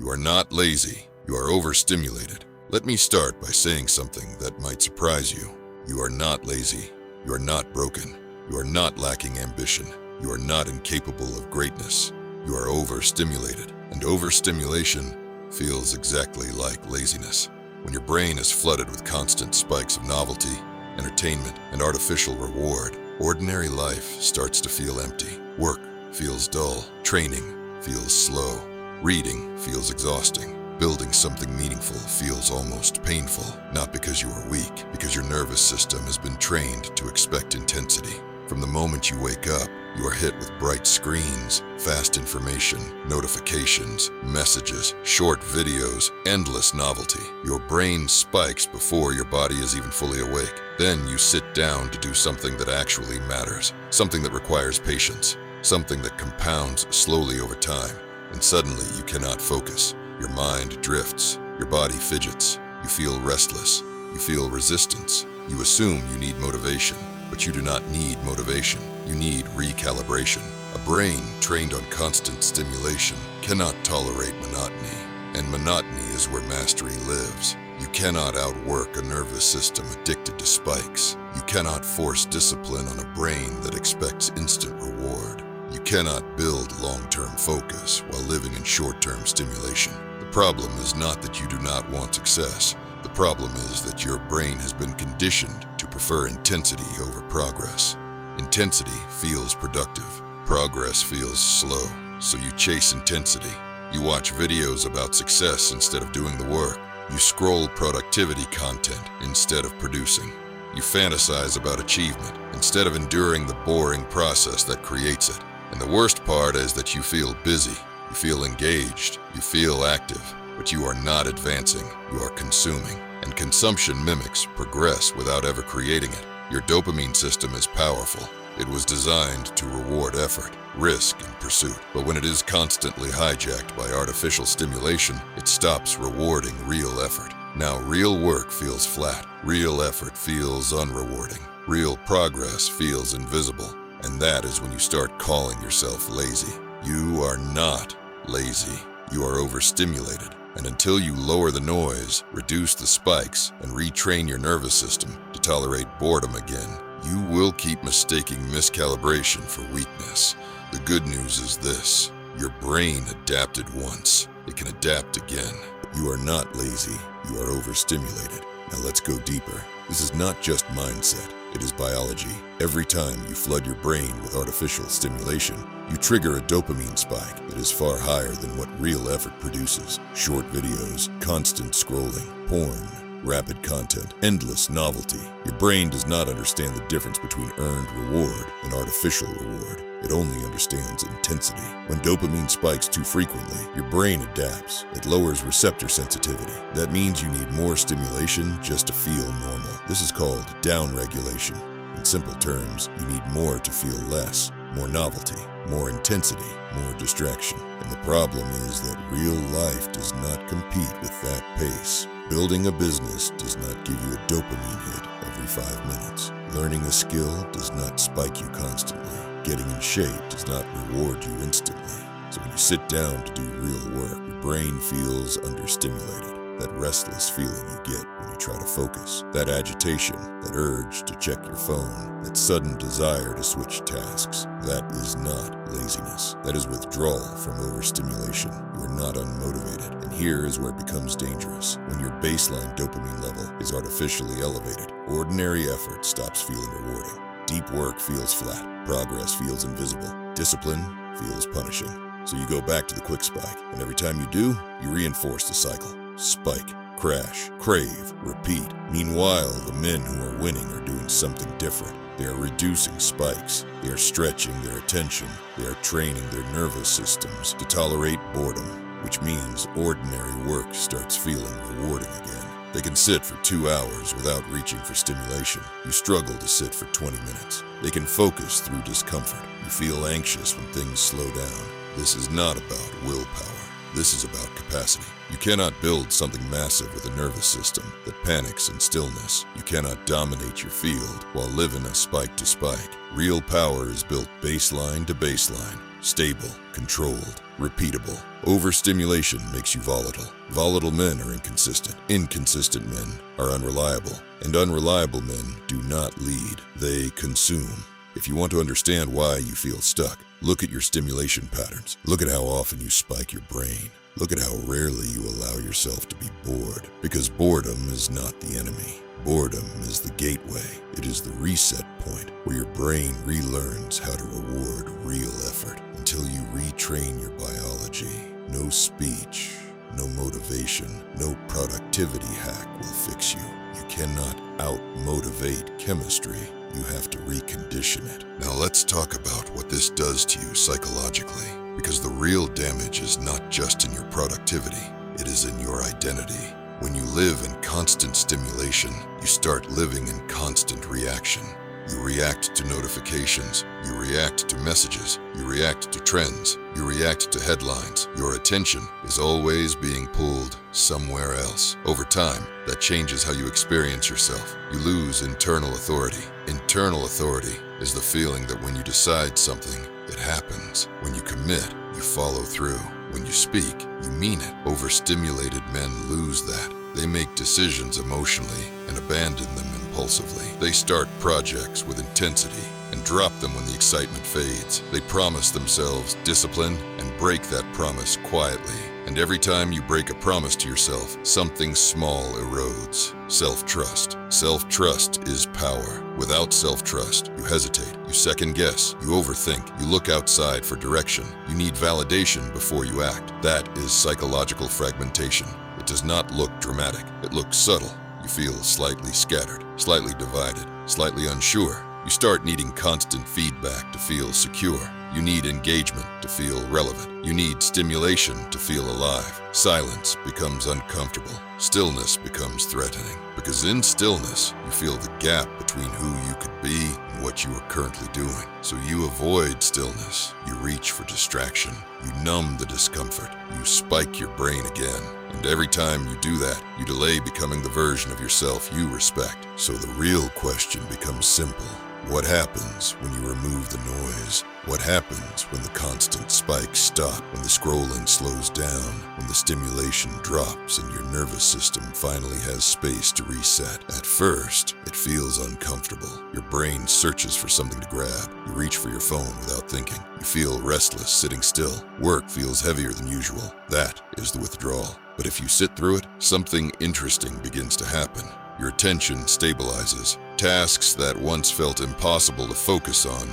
You are not lazy. You are overstimulated. Let me start by saying something that might surprise you. You are not lazy. You are not broken. You are not lacking ambition. You are not incapable of greatness. You are overstimulated, and overstimulation feels exactly like laziness. When your brain is flooded with constant spikes of novelty, entertainment, and artificial reward, ordinary life starts to feel empty. Work feels dull. Training feels slow. Reading feels exhausting. Building something meaningful feels almost painful, not because you are weak, because your nervous system has been trained to expect intensity. From the moment you wake up, you are hit with bright screens, fast information, notifications, messages, short videos, endless novelty. Your brain spikes before your body is even fully awake. Then you sit down to do something that actually matters, something that requires patience, something that compounds slowly over time, and suddenly you cannot focus. Your mind drifts, your body fidgets, you feel restless, you feel resistance. You assume you need motivation, but you do not need motivation. You need recalibration. A brain trained on constant stimulation cannot tolerate monotony, and monotony is where mastery lives. You cannot outwork a nervous system addicted to spikes. You cannot force discipline on a brain that expects instant reward. You cannot build long-term focus while living in short-term stimulation. The problem is not that you do not want success. The problem is that your brain has been conditioned to prefer intensity over progress. Intensity feels productive. Progress feels slow. So you chase intensity. You watch videos about success instead of doing the work. You scroll productivity content instead of producing. You fantasize about achievement instead of enduring the boring process that creates it. And the worst part is that you feel busy, you feel engaged, you feel active, but you are not advancing, you are consuming. And consumption mimics progress without ever creating it. Your dopamine system is powerful. It was designed to reward effort, risk, and pursuit. But when it is constantly hijacked by artificial stimulation, it stops rewarding real effort. Now, real work feels flat. Real effort feels unrewarding. Real progress feels invisible. And that is when you start calling yourself lazy. You are not lazy. You are overstimulated. And until you lower the noise, reduce the spikes, and retrain your nervous system to tolerate boredom again, you will keep mistaking miscalibration for weakness. The good news is this: your brain adapted once. It can adapt again. You are not lazy. You are overstimulated. Now let's go deeper. This is not just mindset. It is biology. Every time you flood your brain with artificial stimulation, you trigger a dopamine spike that is far higher than what real effort produces. Short videos, constant scrolling, porn, rapid content, endless novelty. Your brain does not understand the difference between earned reward and artificial reward. It only understands intensity. When dopamine spikes too frequently, your brain adapts. It lowers receptor sensitivity. That means you need more stimulation just to feel normal. This is called downregulation. In simple terms, you need more to feel less. More novelty, more intensity, more distraction. And the problem is that real life does not compete with that pace. Building a business does not give you a dopamine hit every 5 minutes. Learning a skill does not spike you constantly. Getting in shape does not reward you instantly. So when you sit down to do real work, your brain feels understimulated. That restless feeling you get when you try to focus. That agitation, that urge to check your phone, that sudden desire to switch tasks. That is not laziness. That is withdrawal from overstimulation. You are not unmotivated. And here is where it becomes dangerous. When your baseline dopamine level is artificially elevated, ordinary effort stops feeling rewarding. Deep work feels flat. Progress feels invisible. Discipline feels punishing. So you go back to the quick spike, and every time you do, you reinforce the cycle. Spike, crash, crave, repeat. Meanwhile, the men who are winning are doing something different. They are reducing spikes. They are stretching their attention. They are training their nervous systems to tolerate boredom, which means ordinary work starts feeling rewarding again. They can sit for 2 hours without reaching for stimulation. You struggle to sit for 20 minutes. They can focus through discomfort. You feel anxious when things slow down. This is not about willpower. This is about capacity. You cannot build something massive with a nervous system that panics in stillness. You cannot dominate your field while living a spike to spike. Real power is built baseline to baseline, stable, controlled, repeatable. Overstimulation makes you volatile. Volatile men are inconsistent. Inconsistent men are unreliable. And unreliable men do not lead, they consume. If you want to understand why you feel stuck, look at your stimulation patterns. Look at how often you spike your brain. Look at how rarely you allow yourself to be bored. Because boredom is not the enemy. Boredom is the gateway. It is the reset point where your brain relearns how to reward real effort until you retrain your biology. No speech, no motivation, no productivity hack will fix you. You cannot out-motivate chemistry. You have to recondition it. Now let's talk about what this does to you psychologically. Because the real damage is not just in your productivity, it is in your identity. When you live in constant stimulation, you start living in constant reaction. You react to notifications, you react to messages, you react to trends, you react to headlines. Your attention is always being pulled somewhere else. Over time, that changes how you experience yourself. You lose internal authority. Internal authority is the feeling that when you decide something, it happens. When you commit, you follow through. When you speak, you mean it. Overstimulated men lose that. They make decisions emotionally and abandon them impulsively. They start projects with intensity and drop them when the excitement fades. They promise themselves discipline and break that promise quietly. And every time you break a promise to yourself, something small erodes. Self-trust. Self-trust is power. Without self-trust, you hesitate, you second-guess, you overthink, you look outside for direction. You need validation before you act. That is psychological fragmentation. It does not look dramatic. It looks subtle. You feel slightly scattered, slightly divided, slightly unsure. You start needing constant feedback to feel secure. You need engagement to feel relevant. You need stimulation to feel alive. Silence becomes uncomfortable. Stillness becomes threatening. Because in stillness, you feel the gap between who you could be and what you are currently doing. So you avoid stillness. You reach for distraction. You numb the discomfort. You spike your brain again. And every time you do that, you delay becoming the version of yourself you respect. So the real question becomes simple. What happens when you remove the noise? What happens when the constant spikes stop, when the scrolling slows down, when the stimulation drops and your nervous system finally has space to reset? At first, it feels uncomfortable. Your brain searches for something to grab. You reach for your phone without thinking. You feel restless sitting still. Work feels heavier than usual. That is the withdrawal. But if you sit through it, something interesting begins to happen. Your attention stabilizes. Tasks that once felt impossible to focus on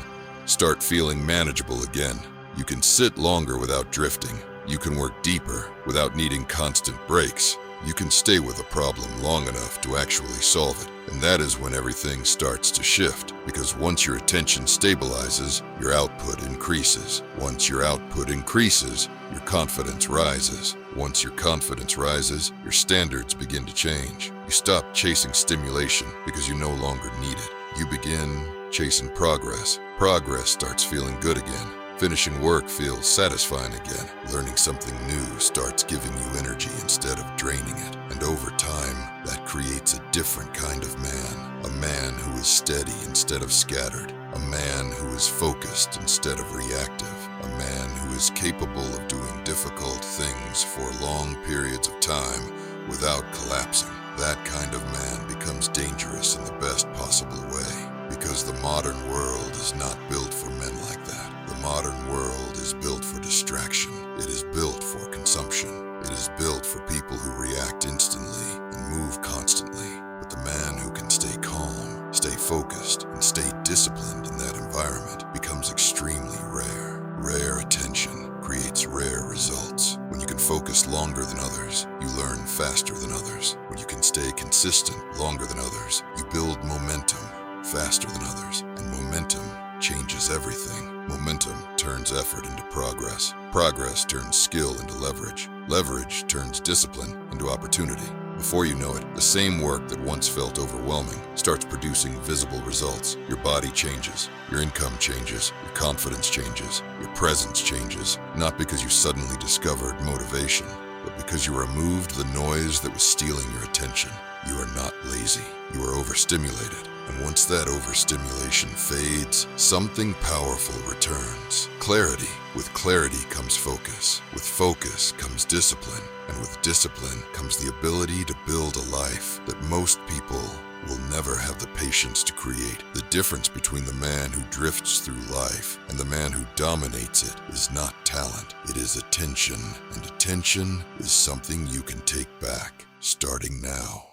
start feeling manageable again. You can sit longer without drifting. You can work deeper without needing constant breaks. You can stay with a problem long enough to actually solve it. And that is when everything starts to shift. Because once your attention stabilizes, your output increases. Once your output increases, your confidence rises. Once your confidence rises, your standards begin to change. You stop chasing stimulation because you no longer need it. You begin chasing progress. Progress starts feeling good again. Finishing work feels satisfying again. Learning something new starts giving you energy instead of draining it. And over time, that creates a different kind of man. A man who is steady instead of scattered. A man who is focused instead of reactive. A man who is capable of doing difficult things for long periods of time without collapsing. That kind of man becomes dangerous in the best possible way. Because the modern world is not built for men like that. The modern world is built for distraction. It is built for consumption. It is built for people who react instantly and move constantly. But the man who can stay calm, stay focused, and stay disciplined in that environment becomes extremely rare. Rare attention creates rare results. When you can focus longer than others, you learn faster than others. When you can stay consistent longer than others, you build momentum faster than others. And momentum changes everything. Momentum turns effort into progress. Progress turns skill into leverage. Leverage turns discipline into opportunity. Before you know it, the same work that once felt overwhelming starts producing visible results. Your body changes, your income changes, your confidence changes, your presence changes, not because you suddenly discovered motivation, but because you removed the noise that was stealing your attention. You are not lazy. You are overstimulated. And once that overstimulation fades, something powerful returns. Clarity. With clarity comes focus. With focus comes discipline. And with discipline comes the ability to build a life that most people will never have the patience to create. The difference between the man who drifts through life and the man who dominates it is not talent, it is attention. And attention is something you can take back, starting now.